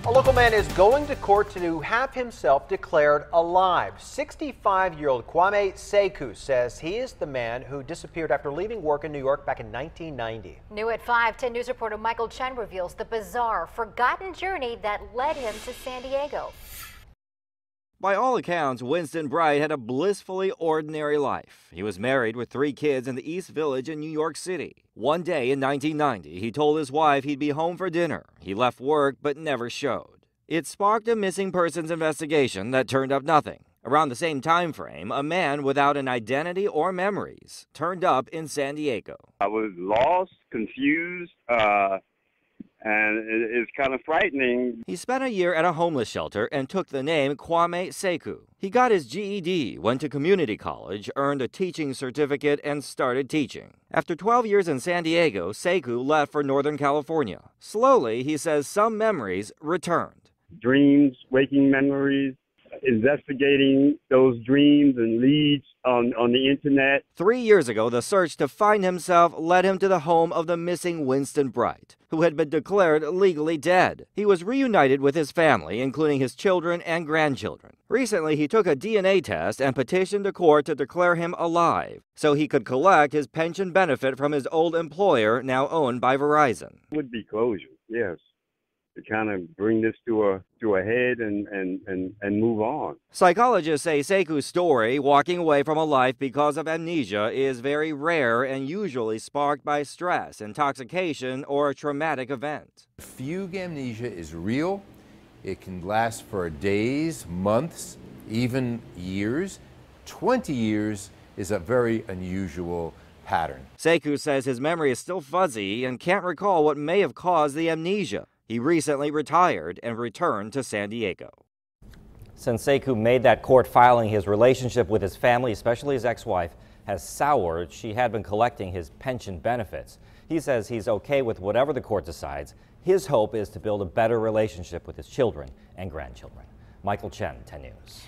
A local man is going to court to have himself declared alive. 65-year-old Kwame Sekou says he is the man who disappeared after leaving work in New York back in 1990. New at 5, 10 News reporter Michael Chen reveals the bizarre, forgotten journey that led him to San Diego. By all accounts, Winston Bright had a blissfully ordinary life. He was married with 3 kids in the East Village in New York City. One day in 1990, he told his wife he'd be home for dinner. He left work but never showed. It sparked a missing persons investigation that turned up nothing. Around the same time frame, a man without an identity or memories turned up in San Diego. I was lost, confused, and it's kind of frightening. He spent a year at a homeless shelter and took the name Kwame Sekou. He got his GED, went to community college, earned a teaching certificate, and started teaching. After 12 years in San Diego, Sekou left for Northern California. Slowly, he says some memories returned. Dreams, waking memories, investigating those dreams and leads on the internet. 3 years ago, the search to find himself led him to the home of the missing Winston Bright, who had been declared legally dead. He was reunited with his family, including his children and grandchildren. Recently, he took a DNA test and petitioned the court to declare him alive so he could collect his pension benefit from his old employer, now owned by Verizon. It would be closure, yes. To kind of bring this to a head and move on. Psychologists say Sekou's story, walking away from a life because of amnesia, is very rare and usually sparked by stress, intoxication, or a traumatic event. Fugue amnesia is real. It can last for days, months, even years. 20 years is a very unusual pattern. Sekou says his memory is still fuzzy and can't recall what may have caused the amnesia. He recently retired and returned to San Diego. Since Sekou made that court filing, his relationship with his family, especially his ex-wife, has soured. She had been collecting his pension benefits. He says he's okay with whatever the court decides. His hope is to build a better relationship with his children and grandchildren. Michael Chen, 10 News.